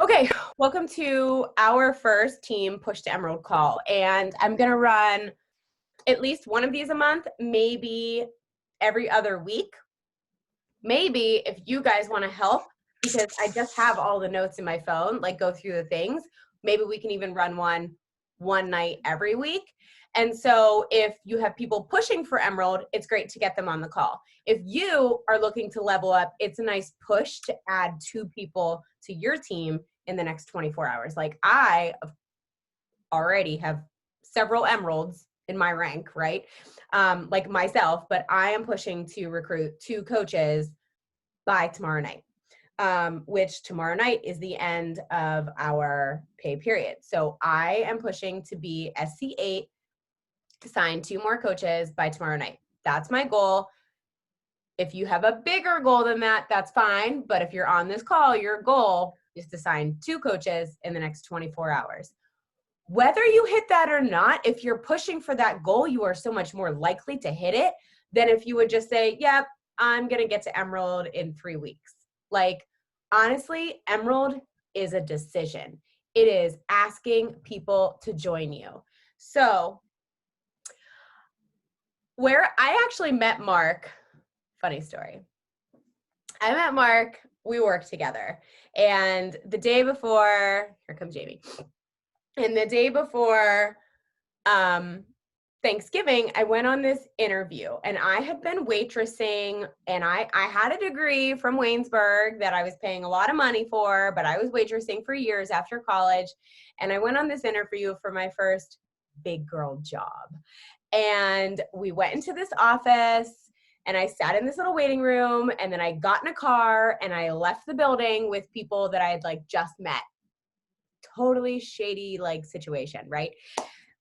Okay, welcome to our first team Push to Emerald call. And I'm going to run at least one of these a month, maybe every other week. Maybe if you guys want to help, because I just have all the notes in my phone, like go through the things, maybe we can even run one night every week. And so if you have people pushing for Emerald, it's great to get them on the call. If you are looking to level up, it's a nice push to add 2 people to your team in the next 24 hours. Like I already have several Emeralds in my rank, right? Like myself, but I am pushing to recruit 2 coaches by tomorrow night, which tomorrow night is the end of our pay period. So I am pushing to be SC8, to sign 2 more coaches by tomorrow night. That's my goal. If you have a bigger goal than that, that's fine. But if you're on this call, your goal is to sign 2 coaches in the next 24 hours. Whether you hit that or not, if you're pushing for that goal, you are so much more likely to hit it than if you would just say, yep, I'm going to get to Emerald in 3 weeks. Like, honestly, Emerald is a decision. It is asking people to join you. So where I actually met Mark, funny story. I met Mark, we worked together. And the day before, here comes Jamie. And the day before Thanksgiving, I went on this interview and I had been waitressing and I had a degree from Waynesburg that I was paying a lot of money for, but I was waitressing for years after college. And I went on this interview for my first big girl job. And we went into this office and I sat in this little waiting room and then I got in a car and I left the building with people that I had like just met. Totally shady like situation, right?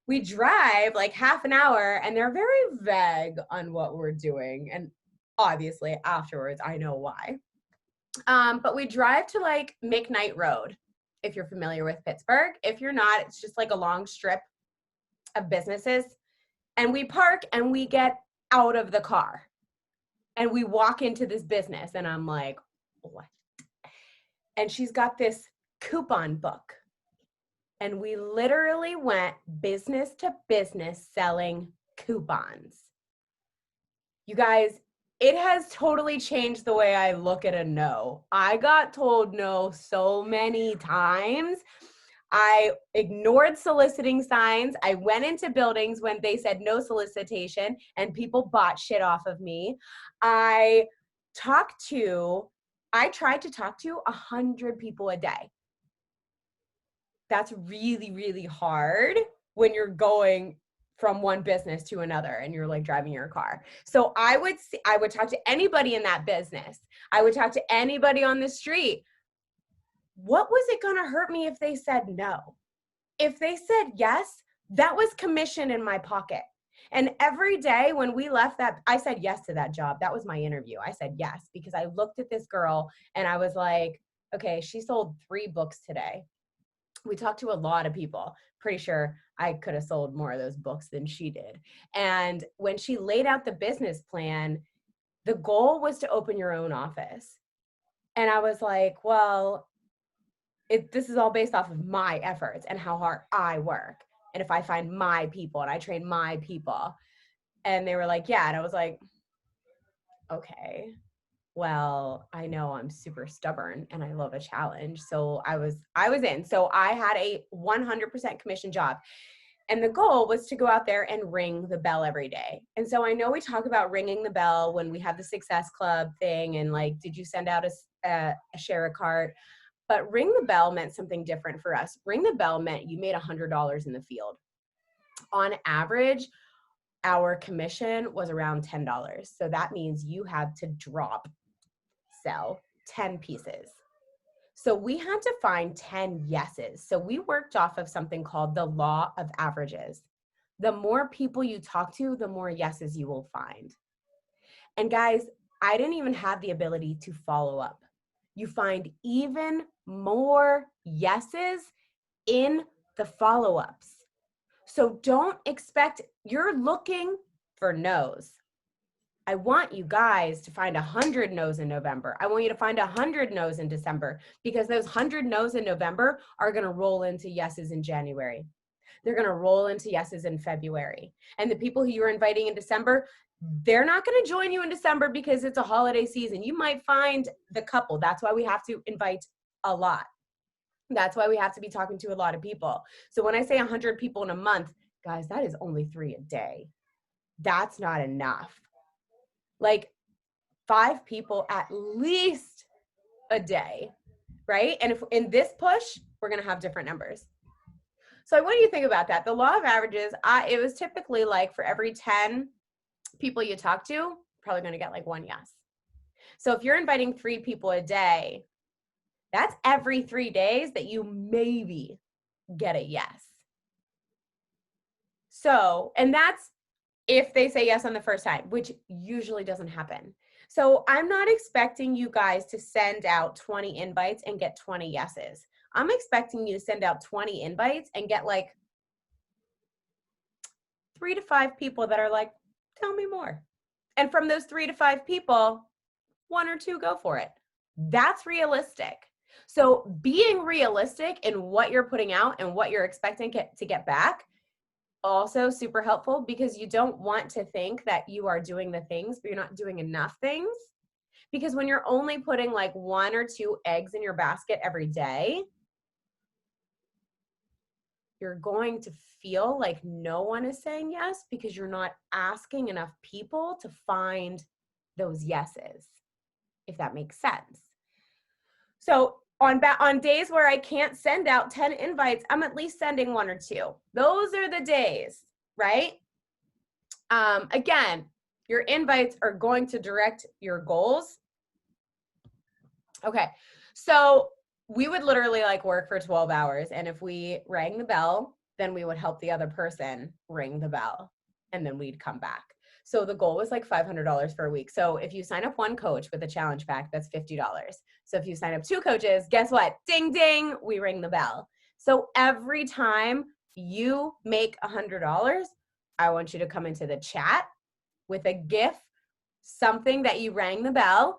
We drive like half an hour and they're very vague on what we're doing. And obviously afterwards, I know why. But we drive to like McKnight Road, if you're familiar with Pittsburgh. If you're not, it's just like a long strip of businesses. And we park and we get out of the car and we walk into this business and I'm like, what? And she's got this coupon book. And we literally went business to business selling coupons. You guys, it has totally changed the way I look at a no. I got told no so many times. I ignored soliciting signs. I went into buildings when they said no solicitation and people bought shit off of me. I tried to talk to 100 people a day. That's really, really hard when you're going from one business to another and you're like driving your car. So I would talk to anybody in that business. I would talk to anybody on the street. What was it going to hurt me if they said no? If they said yes, that was commission in my pocket. And every day when we left that, I said yes to that job. That was my interview. I said yes because I looked at this girl and I was like, okay, she sold 3 books today. We talked to a lot of people. Pretty sure I could have sold more of those books than she did. And when she laid out the business plan, the goal was to open your own office. And I was like, well, this is all based off of my efforts and how hard I work. And if I find my people and I train my people. And they were like, yeah. And I was like, okay. Well, I know I'm super stubborn and I love a challenge. So I was in. So I had a 100% commission job. And the goal was to go out there and ring the bell every day. And so I know we talk about ringing the bell when we have the Success Club thing and like, did you send out a share a cart? But ring the bell meant something different for us. Ring the bell meant you made $100 in the field. On average, our commission was around $10. So that means you had to sell 10 pieces. So we had to find 10 yeses. So we worked off of something called the law of averages. The more people you talk to, the more yeses you will find. And guys, I didn't even have the ability to follow up. You find even more yeses in the follow-ups. So don't expect, you're looking for no's. I want you guys to find 100 no's in November. I want you to find 100 no's in December, because those 100 no's in November are going to roll into yeses in January. They're going to roll into yeses in February. And the people who you're inviting in December, they're not going to join you in December because it's a holiday season. You might find the couple. That's why we have to invite a lot. That's why we have to be talking to a lot of people. So when I say 100 people in a month, guys, that is only 3 a day. That's not enough. Like 5 people at least a day, right? And if in this push, we're going to have different numbers. So what do you think about that? The law of averages, it was typically like for every 10 people you talk to, probably going to get like 1 yes. So if you're inviting 3 people a day, that's every 3 days that you maybe get a yes. So, and that's if they say yes on the first time, which usually doesn't happen. So I'm not expecting you guys to send out 20 invites and get 20 yeses. I'm expecting you to send out 20 invites and get like 3 to 5 people that are like, tell me more. And from those 3 to 5 people, 1 or 2 go for it. That's realistic. So being realistic in what you're putting out and what you're expecting to get back, also super helpful, because you don't want to think that you are doing the things, but you're not doing enough things. Because when you're only putting like 1 or 2 eggs in your basket every day, you're going to feel like no one is saying yes because you're not asking enough people to find those yeses, if that makes sense. So on days where I can't send out 10 invites, I'm at least sending 1 or 2. Those are the days, right? Again, your invites are going to direct your goals. Okay, so we would literally like work for 12 hours. And if we rang the bell, then we would help the other person ring the bell. And then we'd come back. So the goal was like $500 for a week. So if you sign up 1 coach with a challenge pack, that's $50. So if you sign up 2 coaches, guess what? Ding, ding, we ring the bell. So every time you make $100, I want you to come into the chat with a GIF, something that you rang the bell,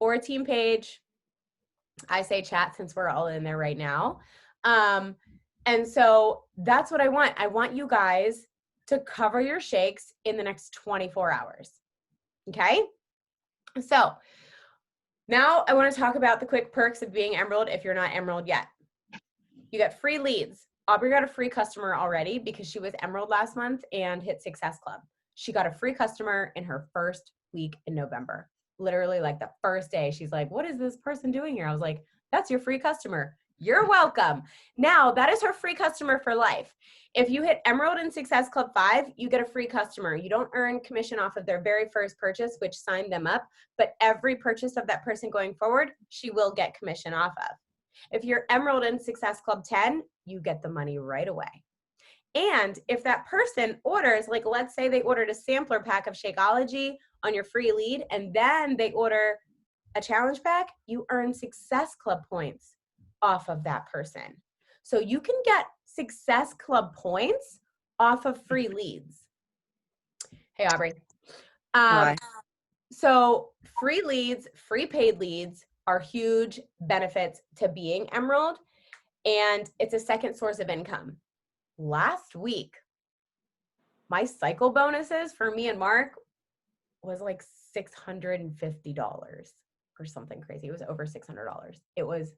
or a team page. I say chat since we're all in there right now. And so that's what I want. I want you guys to cover your shakes in the next 24 hours. Okay? So now I want to talk about the quick perks of being Emerald if you're not Emerald yet. You get free leads. Aubrey got a free customer already because she was Emerald last month and hit Success Club. She got a free customer in her first week in November. Literally like the first day, she's like, what is this person doing here? I was like, that's your free customer. You're welcome. Now that is her free customer for life. If you hit Emerald in Success Club 5, you get a free customer. You don't earn commission off of their very first purchase, which signed them up, but every purchase of that person going forward, she will get commission off of. If you're Emerald in Success Club 10, you get the money right away. And if that person orders, like let's say they ordered a sampler pack of Shakeology on your free lead, and then they order a challenge pack, you earn Success Club points off of that person. So you can get Success Club points off of free leads. Hey, Aubrey. Hi. So free leads, free paid leads are huge benefits to being Emerald, and it's a second source of income. Last week, my cycle bonuses for me and Mark was like $650 or something crazy. It was over $600. It was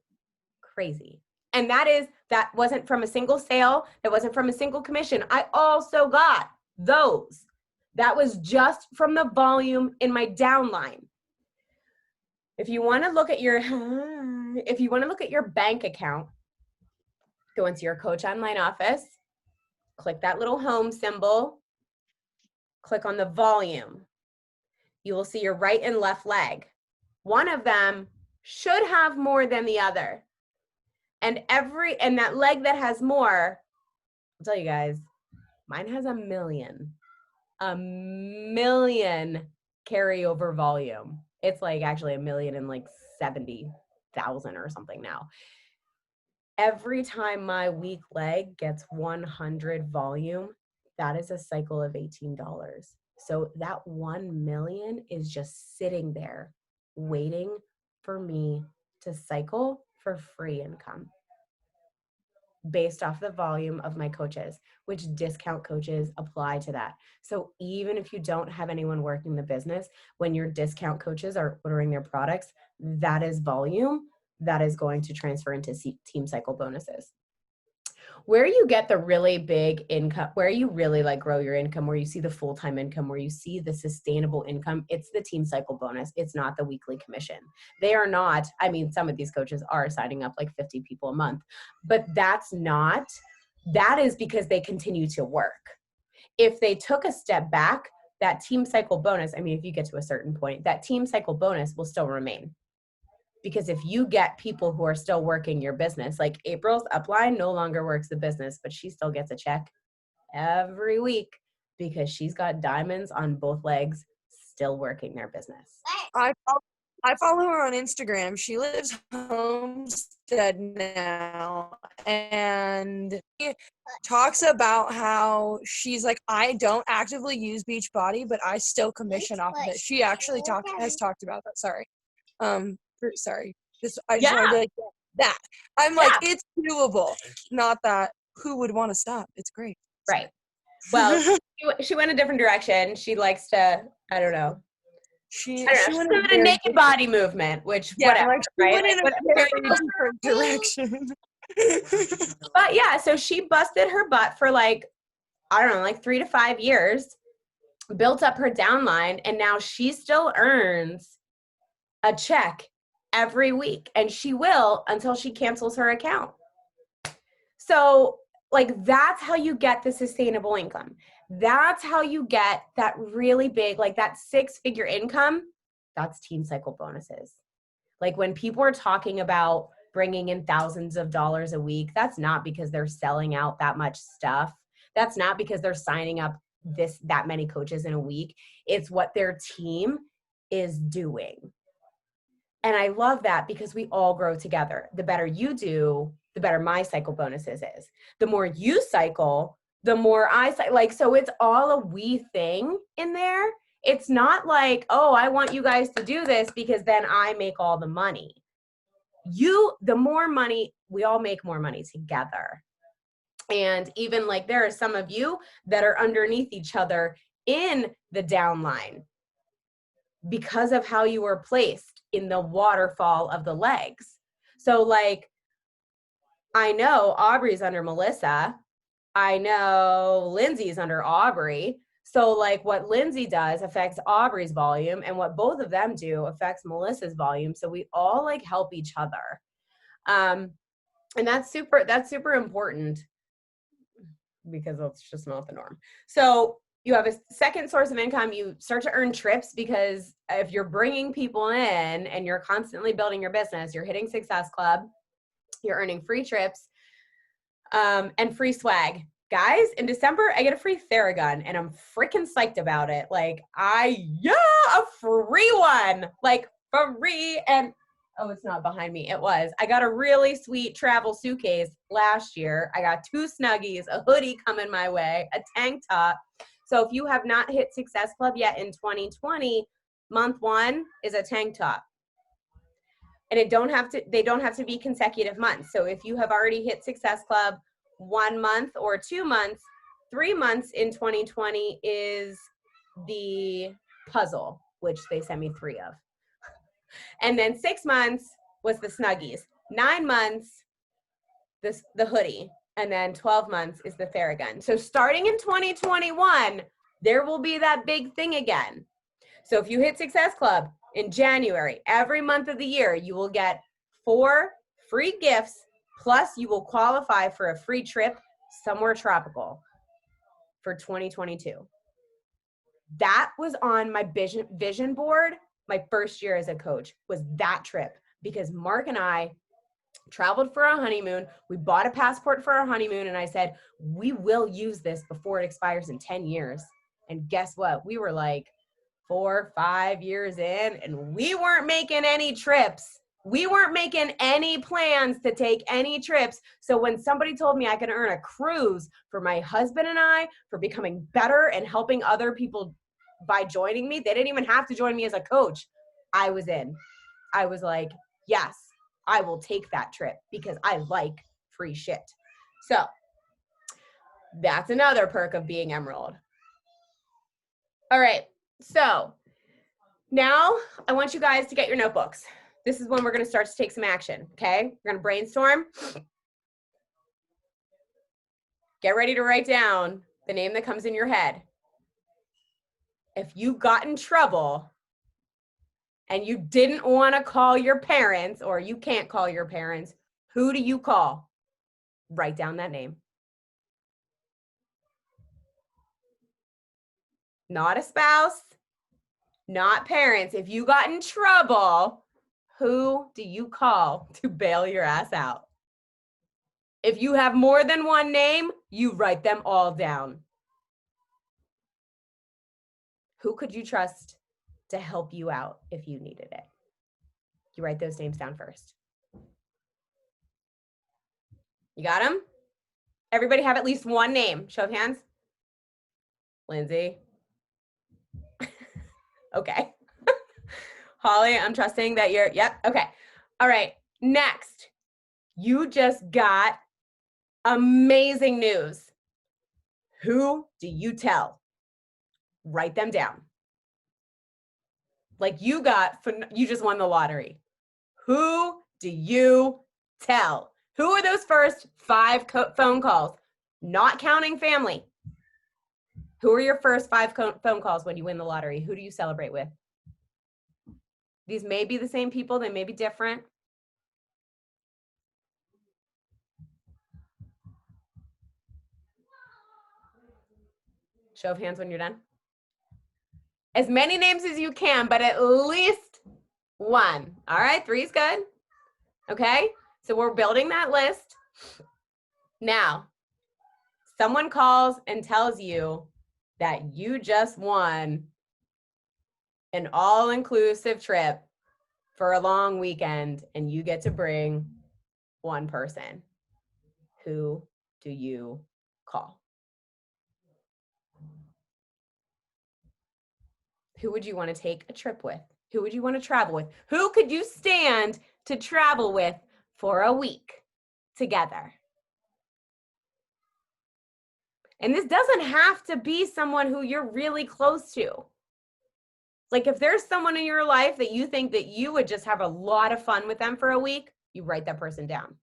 crazy. And that wasn't from a single sale. That wasn't from a single commission. I also got those. That was just from the volume in my downline. If you want to look at your bank account, go into your Coach Online office, click that little home symbol, click on the volume. You will see your right and left leg. One of them should have more than the other. And that leg that has more, I'll tell you guys, mine has a million carryover volume. It's like actually 1,070,000 or something now. Every time my weak leg gets 100 volume, that is a cycle of $18. So that 1 million is just sitting there waiting for me to cycle for free income based off the volume of my coaches, which discount coaches apply to that. So even if you don't have anyone working the business, when your discount coaches are ordering their products, that is volume that is going to transfer into team cycle bonuses. Where you get the really big income, where you really like grow your income, where you see the full-time income, where you see the sustainable income, it's the team cycle bonus. It's not the weekly commission. They are not, I mean, some of these coaches are signing up like 50 people a month, but that is because they continue to work. If they took a step back, that team cycle bonus, I mean, if you get to a certain point, that team cycle bonus will still remain. Because if you get people who are still working your business, like April's upline no longer works the business, but she still gets a check every week because she's got diamonds on both legs still working their business. I follow her on Instagram. She lives Homestead now, and she talks about how she's like, I don't actively use Beachbody, but I still commission off of it. She actually has talked about that. Sorry. Sorry. I just want to be like that. I'm like, it's doable. Not that who would want to stop. It's great. Right. Well, she went a different direction. She likes to, I don't know. She went in a naked body movement, which whatever, like she went in a very different direction. But yeah, so she busted her butt for like, I don't know, like 3 to 5 years, built up her downline, and now she still earns a check every week, and she will until she cancels her account. So like, that's how you get the sustainable income. That's how you get that really big, like that 6-figure income. That's team cycle bonuses. Like when people are talking about bringing in thousands of dollars a week, that's not because they're selling out that much stuff. That's not because they're signing up that many coaches in a week. It's what their team is doing. And I love that because we all grow together. The better you do, the better my cycle bonuses is. The more you cycle, the more I cycle. Like, so it's all a we thing in there. It's not like, oh, I want you guys to do this because then I make all the money. The more money, we all make more money together. And even like there are some of you that are underneath each other in the downline because of how you were placed in the waterfall of the legs. So like, I know Aubrey's under Melissa. I know Lindsay's under Aubrey. So like what Lindsay does affects Aubrey's volume, and what both of them do affects Melissa's volume. So we all like help each other. And that's super important because that's just not the norm. So you have a second source of income. You start to earn trips because if you're bringing people in and you're constantly building your business, you're hitting Success Club, you're earning free trips and free swag. Guys, in December, I get a free Theragun, and I'm freaking psyched about it. Like, a free one. Like, free. And, oh, it's not behind me. It was. I got a really sweet travel suitcase last year. I got 2 Snuggies, a hoodie coming my way, a tank top. So if you have not hit Success Club yet in 2020, month 1 is a tank top. And they don't have to be consecutive months. So if you have already hit Success Club 1 month or 2 months, 3 months in 2020 is the puzzle, which they sent me 3 of. And then 6 months was the Snuggies. 9 months, the hoodie. And then 12 months is the Theragun. So starting in 2021, there will be that big thing again. So if you hit Success Club in January, every month of the year, you will get 4 free gifts, plus you will qualify for a free trip somewhere tropical for 2022. That was on my vision board my first year as a coach, was that trip, because Mark and I traveled for our honeymoon. We bought a passport for our honeymoon, and I said, we will use this before it expires in 10 years. And guess what? We were like 4, 5 years in, and we weren't making any trips. We weren't making any plans to take any trips. So when somebody told me I could earn a cruise for my husband and I, for becoming better and helping other people by joining me, they didn't even have to join me as a coach. I was in. I was like, yes, I will take that trip because I like free shit. So that's another perk of being Emerald. All right. So now I want you guys to get your notebooks. This is when we're going to start to take some action. Okay. We're going to brainstorm. Get ready to write down the name that comes in your head. If you got in trouble and you didn't want to call your parents, or you can't call your parents, who do you call? Write down that name. Not a spouse, not parents. If you got in trouble, who do you call to bail your ass out? If you have more than one name, you write them all down. Who could you trust to help you out if you needed it? You write those names down first. You got them? Everybody have at least one name. Show of hands. Lindsay. Okay. Holly, I'm trusting that you're, yep, okay. All right, next. You just got amazing news. Who do you tell? Write them down. Like you just won the lottery. Who do you tell? Who are those first 5 phone calls? Not counting family. Who are your first 5 phone calls when you win the lottery? Who do you celebrate with? These may be the same people. They may be different. Show of hands when you're done. As many names as you can, but at least 1. All right, 3 is good. Okay, so we're building that list. Now, someone calls and tells you that you just won an all-inclusive trip for a long weekend and you get to bring 1 person. Who do you call? Who would you want to take a trip with? Who would you want to travel with? Who could you stand to travel with for a week together? And this doesn't have to be someone who you're really close to. Like if there's someone in your life that you think that you would just have a lot of fun with them for a week, you write that person down.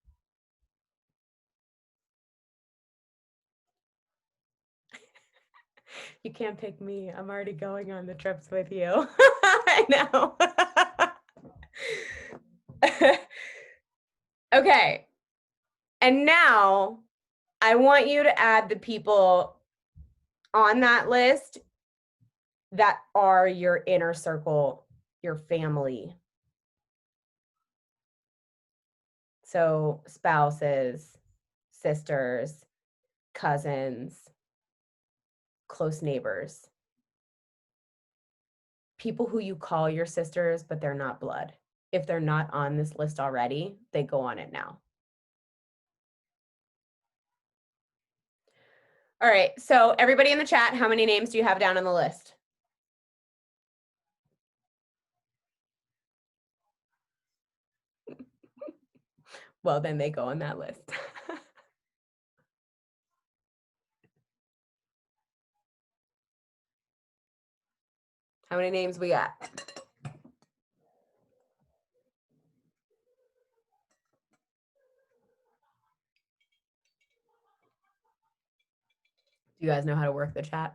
You can't pick me. I'm already going on the trips with you. I know. Okay. And now I want you to add the people on that list that are your inner circle, your family. So spouses, sisters, cousins, close neighbors. People who you call your sisters, but they're not blood. If they're not on this list already, they go on it now. All right, so everybody in the chat, how many names do you have down on the list? Well, then they go on that list. How many names we got? Do you guys know how to work the chat?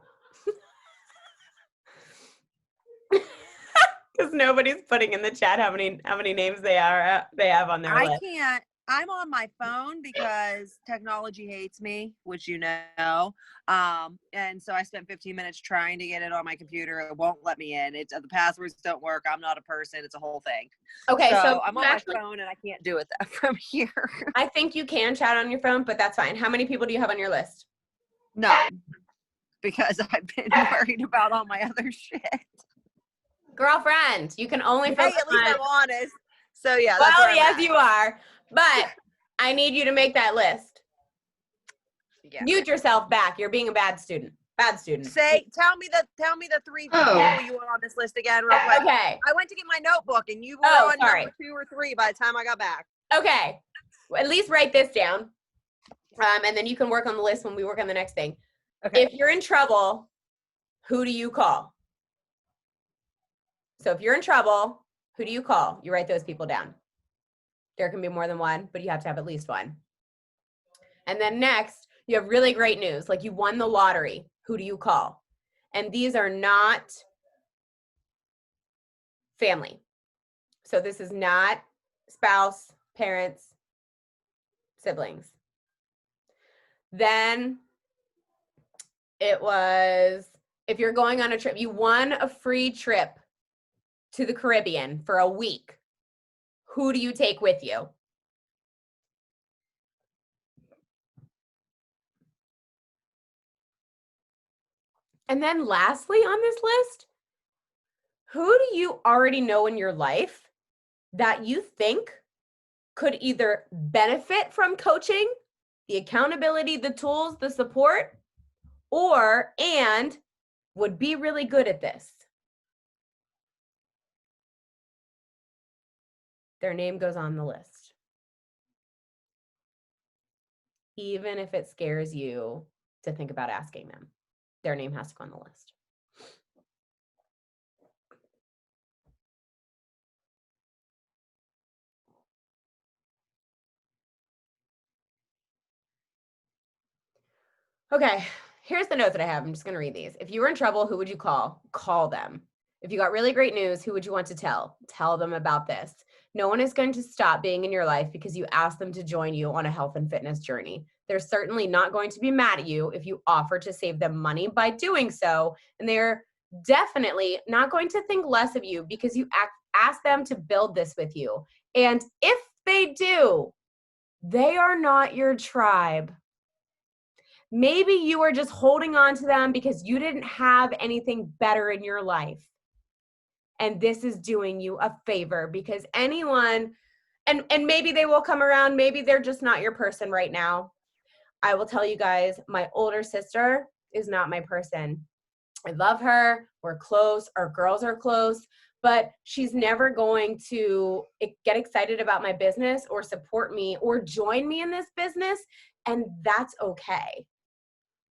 Because nobody's putting in the chat how many names they have on their list. I can't. I'm on my phone because technology hates me, which you know. And so I spent 15 minutes trying to get it on my computer. It won't let me in. The passwords don't work. I'm not a person. It's a whole thing. Okay, so I'm on my phone and I can't do it from here. I think you can chat on your phone, but that's fine. How many people do you have on your list? None, because I've been worried about all my other shit. Girlfriend, you can only focus at least on. I'm honest. So yeah. That's well, yes, you are. But I need you to make that list. Yeah. Mute yourself back. You're being a bad student. Bad student. Tell me the 3 people Oh. you were on this list again, real quick. Okay. I went to get my notebook, and you were on sorry. number 2 or 3 by the time I got back. Okay. At least write this down. And then you can work on the list when we work on the next thing. Okay. If you're in trouble, who do you call? So if you're in trouble, who do you call? You write those people down. There can be more than one, but you have to have at least one. And then next, you have really great news. Like you won the lottery. Who do you call? And these are not family. So this is not spouse, parents, siblings. Then it was, if you're going on a trip, you won a free trip to the Caribbean for a week. Who do you take with you? And then lastly on this list, who do you already know in your life that you think could either benefit from coaching, the accountability, the tools, the support, and would be really good at this? Their name goes on the list. Even if it scares you to think about asking them, their name has to go on the list. Okay, here's the notes that I have. I'm just going to read these. If you were in trouble, who would you call? Call them. If you got really great news, who would you want to tell? Tell them about this. No one is going to stop being in your life because you asked them to join you on a health and fitness journey. They're certainly not going to be mad at you if you offer to save them money by doing so. And they're definitely not going to think less of you because you asked them to build this with you. And if they do, they are not your tribe. Maybe you are just holding on to them because you didn't have anything better in your life. And this is doing you a favor because anyone, and maybe they will come around, maybe they're just not your person right now. I will tell you guys, my older sister is not my person. I love her, we're close, our girls are close, but she's never going to get excited about my business or support me or join me in this business, and that's okay.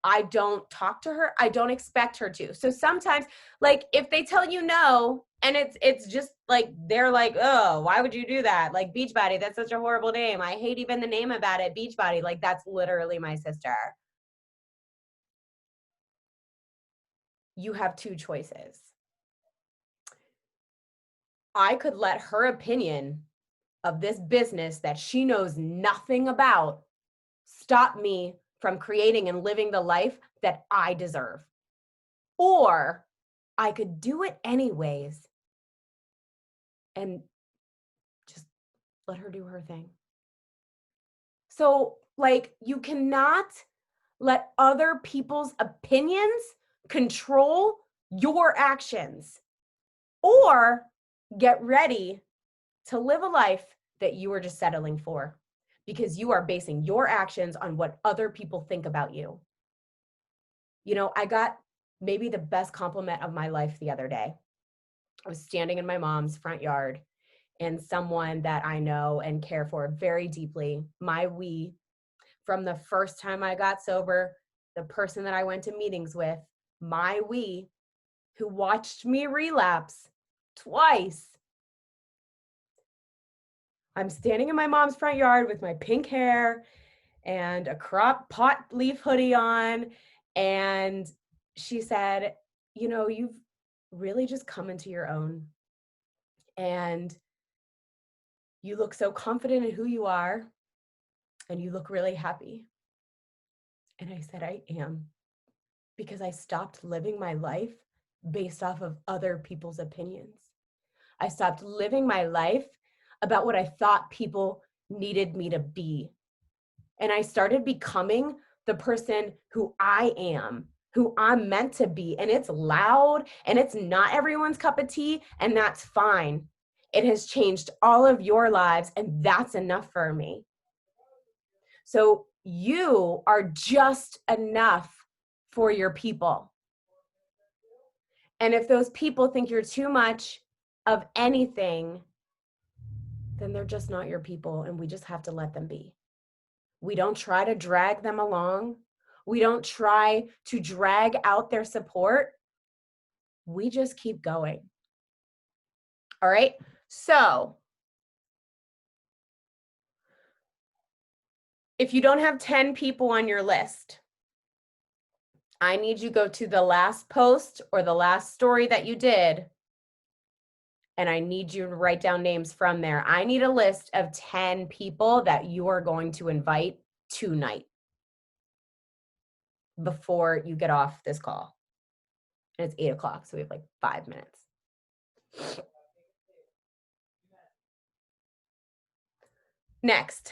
I don't talk to her. I don't expect her to. So sometimes, like, if they tell you no, and it's just like, they're like, oh, why would you do that? Like, Beachbody, that's such a horrible name. I hate even the name about it, Beachbody. Like, that's literally my sister. You have two choices. I could let her opinion of this business that she knows nothing about stop me from creating and living the life that I deserve. Or I could do it anyways and just let her do her thing. So, like, you cannot let other people's opinions control your actions, or get ready to live a life that you are just settling for, because you are basing your actions on what other people think about you. You know, I got maybe the best compliment of my life the other day. I was standing in my mom's front yard, and someone that I know and care for very deeply, my we, from the first time I got sober, the person that I went to meetings with, my we, who watched me relapse twice. I'm standing in my mom's front yard with my pink hair and a crop pot leaf hoodie on. And she said, you know, you've really just come into your own. And you look so confident in who you are. And you look really happy. And I said, I am. Because I stopped living my life based off of other people's opinions. I stopped living my life about what I thought people needed me to be. And I started becoming the person who I am, who I'm meant to be. And it's loud and it's not everyone's cup of tea, and that's fine. It has changed all of your lives, and that's enough for me. So you are just enough for your people. And if those people think you're too much of anything, then they're just not your people, and we just have to let them be. We don't try to drag them along. We don't try to drag out their support. We just keep going. All right? So, if you don't have 10 people on your list, I need you to go to the last post or the last story that you did, and I need you to write down names from there. I need a list of 10 people that you are going to invite tonight before you get off this call. And it's 8 o'clock, so we have like 5 minutes. Next,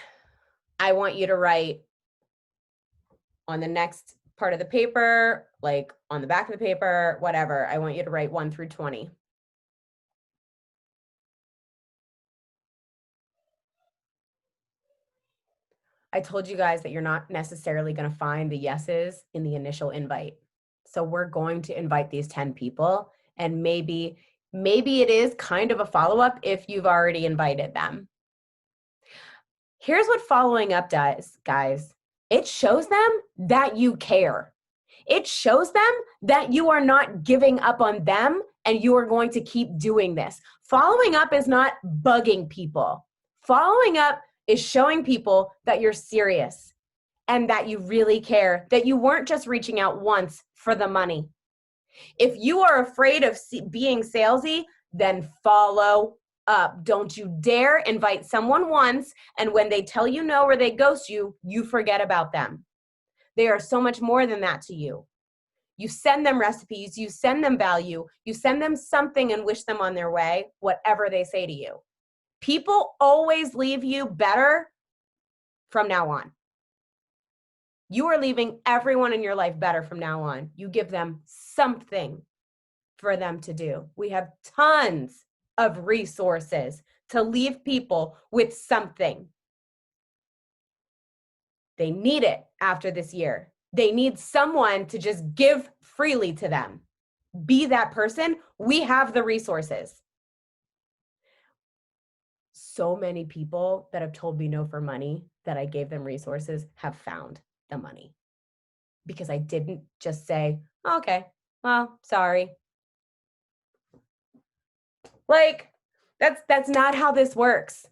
I want you to write on the next part of the paper, like on the back of the paper, whatever. I want you to write 1 through 20. I told you guys that you're not necessarily going to find the yeses in the initial invite. So we're going to invite these 10 people, and maybe it is kind of a follow-up if you've already invited them. Here's what following up does, guys. It shows them that you care. It shows them that you are not giving up on them and you are going to keep doing this. Following up is not bugging people. Following up is showing people that you're serious and that you really care, that you weren't just reaching out once for the money. If you are afraid of being salesy, then follow up. Don't you dare invite someone once, and when they tell you no or they ghost you, you forget about them. They are so much more than that to you. You send them recipes, you send them value, you send them something and wish them on their way, whatever they say to you. People always leave you better from now on. You are leaving everyone in your life better from now on. You give them something for them to do. We have tons of resources to leave people with something. They need it after this year. They need someone to just give freely to them. Be that person. We have the resources. So many people that have told me no for money that I gave them resources have found the money because I didn't just say, oh, okay, well, sorry. Like, that's not how this works.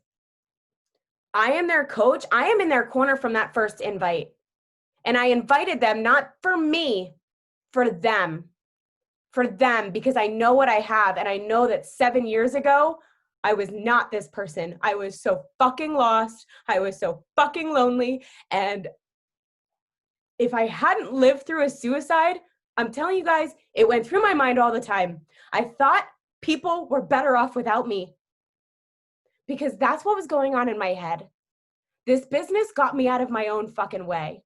I am their coach. I am in their corner from that first invite. And I invited them, not for me, for them, because I know what I have. And I know that 7 years ago, I was not this person. I was so fucking lost. I was so fucking lonely. And if I hadn't lived through a suicide, I'm telling you guys, it went through my mind all the time. I thought people were better off without me because that's what was going on in my head. This business got me out of my own fucking way.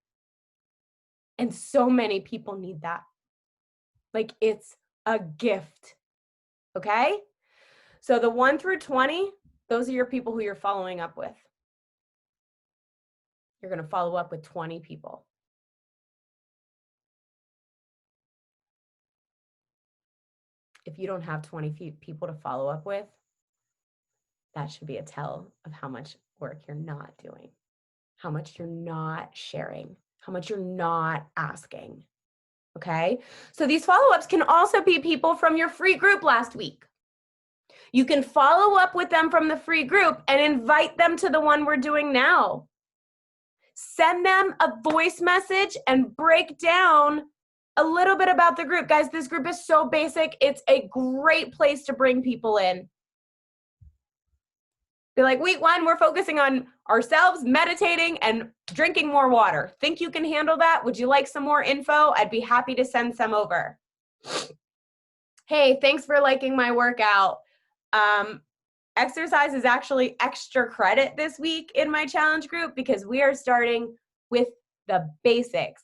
And so many people need that. Like, it's a gift. Okay? So the 1 through 20, those are your people who you're following up with. You're going to follow up with 20 people. If you don't have 20 people to follow up with, that should be a tell of how much work you're not doing, how much you're not sharing, how much you're not asking. Okay? So these follow-ups can also be people from your free group last week. You can follow up with them from the free group and invite them to the one we're doing now. Send them a voice message and break down a little bit about the group. Guys, this group is so basic. It's a great place to bring people in. Be like, week 1, we're focusing on ourselves, meditating, and drinking more water. Think you can handle that? Would you like some more info? I'd be happy to send some over. Hey, thanks for liking my workout. Exercise is actually extra credit this week in my challenge group because we are starting with the basics.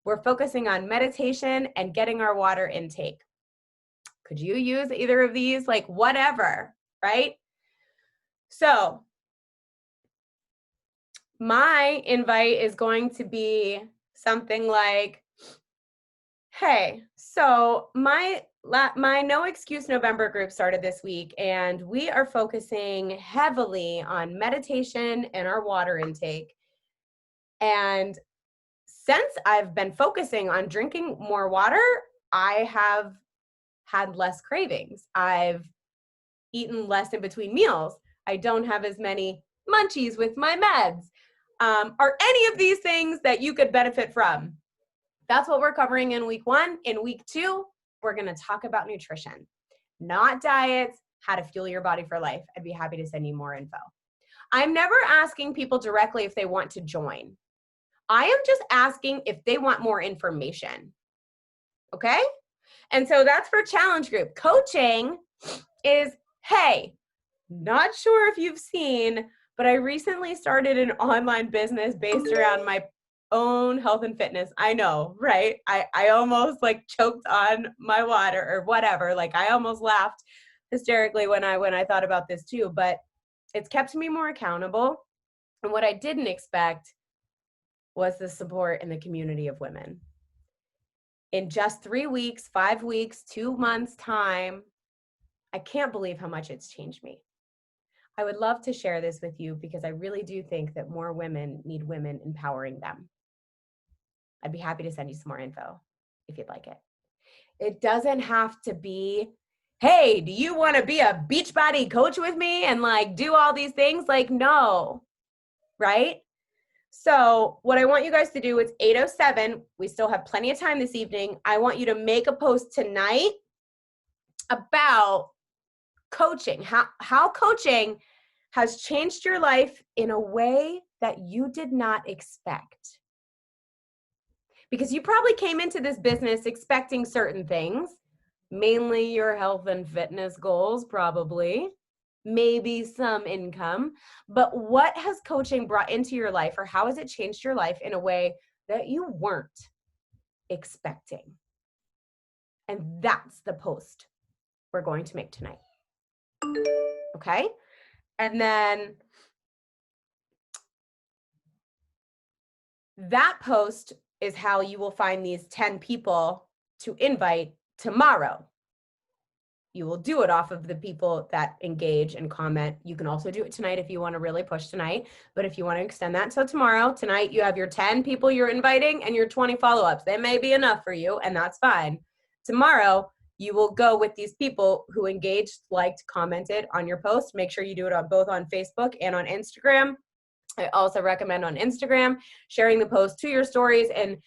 We're focusing on meditation and getting our water intake. Could you use either of these? Like, whatever, right? So my invite is going to be something like, Hey, so my No Excuse November group started this week, and we are focusing heavily on meditation and our water intake. And since I've been focusing on drinking more water, I have had less cravings. I've eaten less in between meals. I don't have as many munchies with my meds. Are any of these things that you could benefit from? That's what we're covering in week 1. In week 2, we're going to talk about nutrition, not diets, how to fuel your body for life. I'd be happy to send you more info. I'm never asking people directly if they want to join. I am just asking if they want more information. Okay? And so that's for challenge group. Coaching is, hey, not sure if you've seen, but I recently started an online business based around my own health and fitness. I know, right? I almost like choked on my water or whatever. Like I almost laughed hysterically when I thought about this too, but it's kept me more accountable. And what I didn't expect was the support in the community of women. In just 3 weeks, 5 weeks, 2 months time, I can't believe how much it's changed me. I would love to share this with you because I really do think that more women need women empowering them. I'd be happy to send you some more info if you'd like it. It doesn't have to be, hey, do you want to be a Beachbody coach with me and like do all these things? Like, no, right? So what I want you guys to do, it's 8:07. We still have plenty of time this evening. I want you to make a post tonight about coaching, how coaching has changed your life in a way that you did not expect. Because you probably came into this business expecting certain things, mainly your health and fitness goals, probably, maybe some income. But what has coaching brought into your life, or how has it changed your life in a way that you weren't expecting? And that's the post we're going to make tonight. Okay? And then that post is how you will find these 10 people to invite tomorrow. You will do it off of the people that engage and comment. You can also do it tonight if you want to really push tonight. But if you want to extend that until tomorrow, tonight you have your 10 people you're inviting and your 20 follow-ups. They may be enough for you, and that's fine. Tomorrow, you will go with these people who engaged, liked, commented on your post. Make sure you do it on both on Facebook and on Instagram. I also recommend on Instagram sharing the post to your stories, and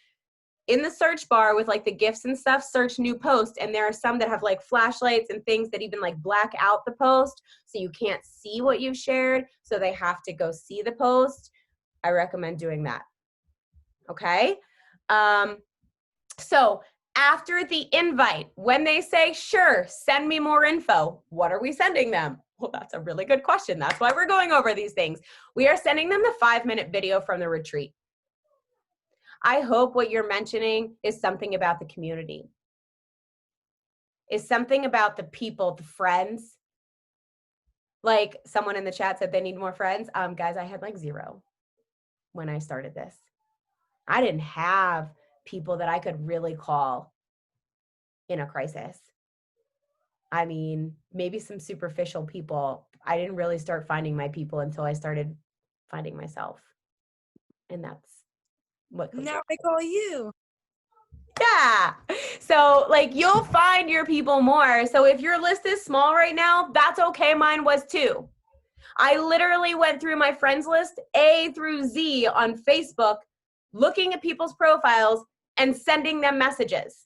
in the search bar with like the GIFs and stuff, search new post. And there are some that have like flashlights and things that even like black out the post so you can't see what you've shared. So they have to go see the post. I recommend doing that. Okay. So after the invite, when they say, sure, send me more info, what are we sending them? Well, that's a really good question. That's why we're going over these things. We are sending them the 5-minute video from the retreat. I hope what you're mentioning is something about the community, is something about the people, the friends. Like someone in the chat said they need more friends. Guys, I had like 0 when I started this. I didn't have people that I could really call in a crisis. I mean, maybe some superficial people. I didn't really start finding my people until I started finding myself. And that's what Now I call you. Yeah. So like you'll find your people more. So if your list is small right now, that's okay. Mine was too. I literally went through my friends list A through Z on Facebook, looking at people's profiles and sending them messages.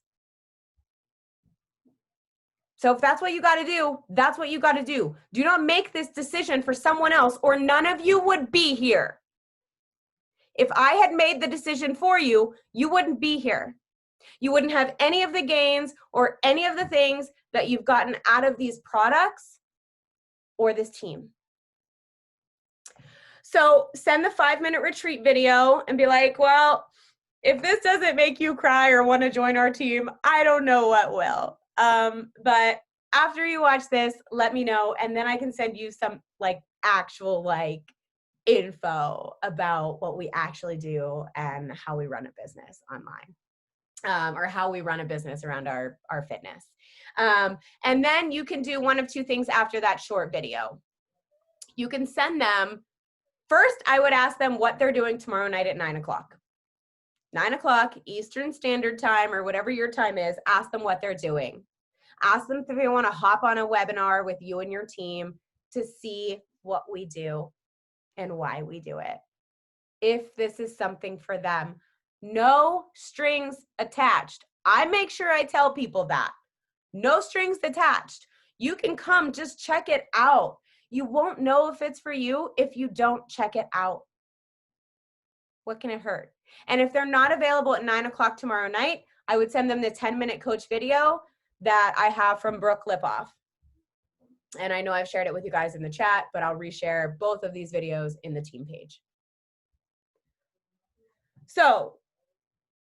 So if that's what you got to do, that's what you got to do. Do not make this decision for someone else or none of you would be here. If I had made the decision for you, you wouldn't be here. You wouldn't have any of the gains or any of the things that you've gotten out of these products or this team. So send the 5-minute retreat video and be like, well, if this doesn't make you cry or want to join our team, I don't know what will. But after you watch this, let me know. And then I can send you some like actual like info about what we actually do and how we run a business online. or how we run a business around our fitness. And then you can do one of two things after that short video. You can send them, first, I would ask them what they're doing tomorrow night at 9 o'clock. 9 o'clock Eastern Standard Time, or whatever your time is, ask them what they're doing. Ask them if they want to hop on a webinar with you and your team to see what we do and why we do it. If this is something for them. No strings attached. I make sure I tell people that. No strings attached. You can come, just check it out. You won't know if it's for you if you don't check it out. What can it hurt? And if they're not available at 9 o'clock tomorrow night, I would send them the 10-minute coach video that I have from Brooke Lipoff. And I know I've shared it with you guys in the chat, but I'll reshare both of these videos in the team page. So